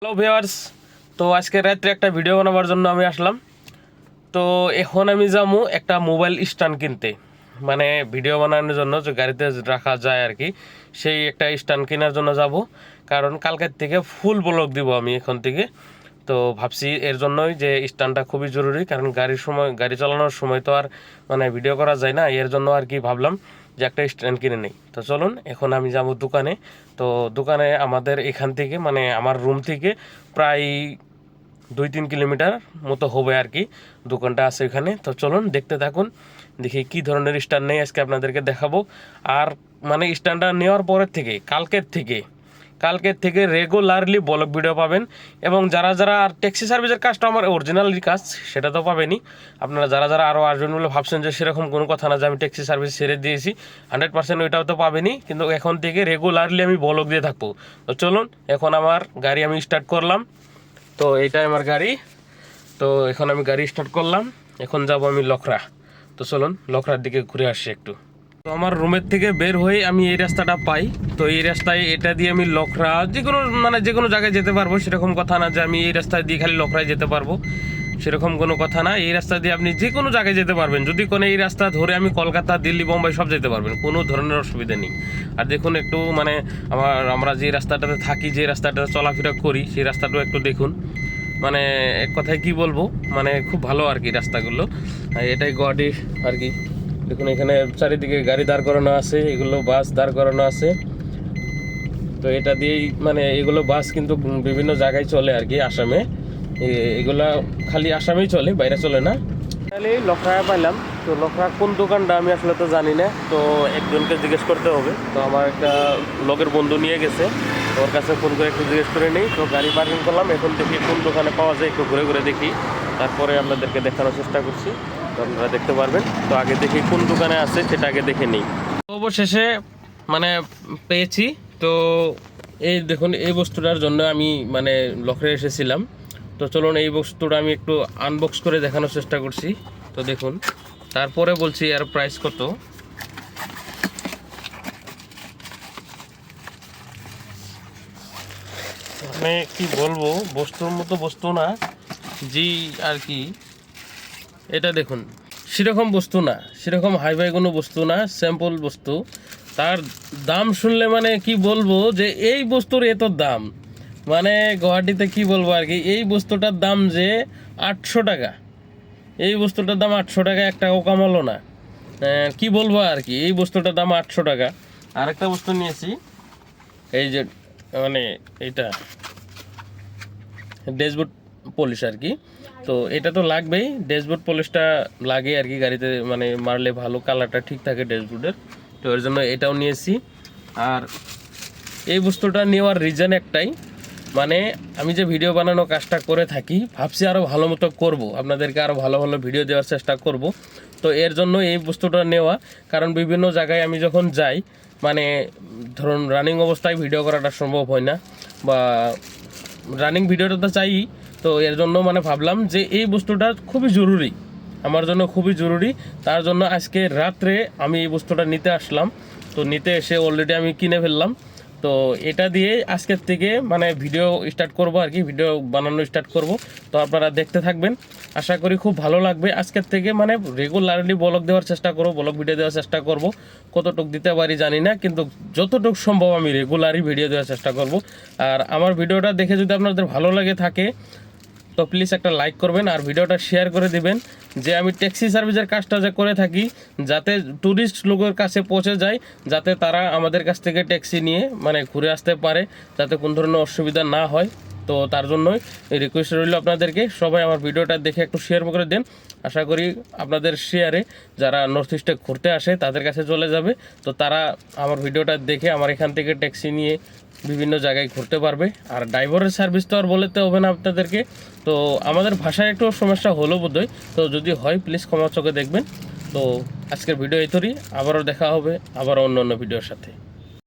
Hello viewers, তো আজকে রাত্রে একটা ভিডিও বানাবার জন্য আমি আসলাম। তো এখন আমি যাবো একটা মোবাইল স্ট্যান্ড কিনতে, মানে ভিডিও বানানোর জন্য যে গাড়িতে রাখা যায় আর কি, সেই একটা স্ট্যান্ড কেনার জন্য যাব। কারণ কালকের থেকে ফুল ব্লগ দিব আমি এখন থেকে। তো ভাবছি এর জন্যই যে স্ট্যান্ডটা খুবই জরুরি, কারণ গাড়ি চালানোর সময় তো আর মানে ভিডিও করা যায় না, এর জন্য আর কি ভাবলাম যে একটা স্ট্যান্ড কিনে নেই। তো চলুন এখন আমি যাব দোকানে। তো দোকানে আমাদের এখান থেকে মানে আমার রুম থেকে প্রায় 2-3 কিলোমিটার মতো হবে আর কি, দোকানটা আছে এখানে। তো চলুন দেখতে থাকুন, দেখি কী ধরনের স্ট্যান্ড নেই আজকে আপনাদেরকে দেখাবো। আর মানে স্ট্যান্ডটা নেওয়ার পরের থেকে কালকের থেকে রেগুলারলি ব্লগ ভিডিও পাবেন। এবং যারা যারা আর ট্যাক্সি সার্ভিসের কাজটা আমার অরিজিনালি কাজ, সেটা তো পাবেনই। আপনারা যারা যারা আরও আসবেন বলে ভাবছেন যে সেরকম কোনো কথা না যে আমি ট্যাক্সি সার্ভিস ছেড়ে দিয়েছি, 100% ওইটাও তো পাবেনই, কিন্তু এখন থেকে রেগুলারলি আমি ব্লগ দিয়ে থাকবো। তো চলুন এখন আমার গাড়ি আমি স্টার্ট করলাম। তো এইটাই আমার গাড়ি। তো এখন আমি গাড়ি স্টার্ট করলাম, এখন যাব আমি লখরা। তো চলুন লখরার দিকে ঘুরে আসি একটু। তো আমার রুমের থেকে বের হয়ে আমি এই রাস্তাটা পাই। তো এই রাস্তায় এটা দিয়ে আমি লখরা যে কোনো জায়গায় যেতে পারবো, সেরকম কথা না যে আমি এই রাস্তায় দিয়ে খালি লখরায় যেতে পারবো, সেরকম কোনো কথা না। এই রাস্তা দিয়ে আপনি যে কোনো জায়গায় যেতে পারবেন, যদি কোনো এই রাস্তা ধরে আমি কলকাতা, দিল্লি, বোম্বাই সব যেতে পারবেন, কোনো ধরনের অসুবিধা নেই। আর দেখুন একটু মানে আমরা যে রাস্তাটাতে থাকি, যে রাস্তাটাতে চলাফেরা করি, সেই রাস্তাটাও একটু দেখুন। মানে এক কথায় কি বলবো, মানে খুব ভালো আর কি রাস্তাগুলো। এটাই গুয়াহাটি আর কি। দেখুন এখানে চারিদিকে গাড়ি দাঁড় করানো আছে, এগুলো বাস দাঁড় করানো আছে। তো এটা দিয়েই মানে এগুলো বাস কিন্তু বিভিন্ন জায়গায় চলে আর কি আসামে। এগুলা খালি আসামেই চলে, বাইরে চলে না। তাহলে লখরা পাইলাম। তো লখরা কোন দোকানটা আমি আসলে তো জানি না, তো একজনকে জিজ্ঞেস করতে হবে। তো আমার একটা লগের বন্ধু নিয়ে গেছে, ওর কাছে ফোন করে একটু জিজ্ঞেস করে নিই। তো গাড়ি পার্কিং করলাম, এখন দেখি কোন দোকানে পাওয়া যায়, একটু ঘুরে ঘুরে দেখি, তারপরে আপনাদেরকে দেখানোর চেষ্টা করছি। তো আপনারা দেখতে পারবেন। তো আগে দেখি কোন দোকানে আছে সেটা আগে দেখে নিই। অবশেষে মানে পেয়েছি। তো এই দেখুন, এই বস্তুটার জন্য আমি মানে লখরে এসেছিলাম। তো চলুন এই বস্তুটা আমি একটু আনবক্স করে দেখানোর চেষ্টা করছি। তো দেখুন, তারপরে বলছি এর প্রাইস কত। মানে কি বলবো, বস্তুর মতো বস্তু না জি আর কি। এটা দেখুন, সেরকম বস্তু না, সেরকম হাইফাই কোনো বস্তু না, স্যাম্পল বস্তু। তার দাম শুনলে মানে কি বলবো যে এই বস্তুর এত দাম, মানে গুয়াহাটিতে কি বলবো আর কি, এই বস্তুটার দাম যে 800 টাকা। এই বস্তুটার দাম 800 টাকা, 1 টাকাও কমালো না। কি বলবো আর কি, এই বস্তুটার দাম 800 টাকা। আরেকটা বস্তু নিয়েছি, এই যে মানে এইটা ড্যাশবোর্ড পলিশ আর কি। তো এটা তো লাগবেই, ড্যাশবোর্ড পলিশটা লাগে আর কি গাড়িতে, মানে মারলে ভালো কালারটা ঠিক থাকে ড্যাশবোর্ডের। তো এর জন্য এটাও নিয়েছি। আর এই বস্তুটা নেওয়ার রিজন একটাই, মানে আমি যে ভিডিও বানানো কাজটা করে থাকি, ভাবছি আরও ভালো মতো করবো, আপনাদেরকে আরও ভালো ভালো ভিডিও দেওয়ার চেষ্টা করব। তো এর জন্য এই বস্তুটা নেওয়া, কারণ বিভিন্ন জায়গায় আমি যখন যাই, মানে ধরুন রানিং অবস্থায় ভিডিও করাটা সম্ভব হয় না, বা রানিং ভিডিওটা তো চাই। তো এর জন্য মানে ভাবলাম যে এই বস্তুটা খুবই জরুরি, আমার জন্য খুবই জরুরি। তার জন্য আজকে রাত্রে আমি এই বস্তুটা নিতে আসলাম। তো নিতে এসে অলরেডি আমি কিনে ফেললাম। তো এটা দিয়ে আজকের থেকে মানে ভিডিও স্টার্ট করব আর কি, ভিডিও বানানো স্টার্ট করব। তো আপনারা দেখতে থাকবেন, আশা করি খুব ভালো লাগবে। আজকের থেকে মানে রেগুলারলি ব্লগ দেওয়ার চেষ্টা করব, ব্লগ ভিডিও দেওয়ার চেষ্টা করব। কতটুকু দিতে পারি জানি না, কিন্তু যতটুকু সম্ভব আমি রেগুলারই ভিডিও দেওয়ার চেষ্টা করব। আর আমার ভিডিওটা দেখে যদি আপনাদের ভালো লাগে থাকে, তো প্লিজ একটা লাইক করবেন আর ভিডিওটা শেয়ার করে দিবেন, যে আমি ট্যাক্সি সার্ভিসের কাজটা যে করে থাকি, যাতে ট্যুরিস্ট লোকের কাছে পৌঁছে যায়, যাতে তারা আমাদের কাছ থেকে ট্যাক্সি নিয়ে মানে ঘুরে আসতে পারে, যাতে কোনো ধরনের অসুবিধা না হয়। তো তার জন্যই রিকোয়েস্ট রইল আপনাদেরকে, সবাই আমার ভিডিওটা দেখে একটু শেয়ার করে দেন। আশা করি আপনাদের শেয়ারে যারা নর্থ ইস্টে ঘুরতে আসে তাদের কাছে চলে যাবে। তো তারা আমার ভিডিওটা দেখে আমার এখান থেকে ট্যাক্সি নিয়ে বিভিন্ন জায়গায় ঘুরতে পারবে। আর ড্রাইভারের সার্ভিস তো আর বলতে হবে না আপনাদেরকে। তো আমাদের ভাষায় একটু সমস্যা হলো বোধহয়, তো যদি হয় প্লিজ ক্ষমা চোখে দেখবেন। তো আজকের ভিডিও এই তরি, আবারও দেখা হবে আবারও অন্য অন্য ভিডিওর সাথে।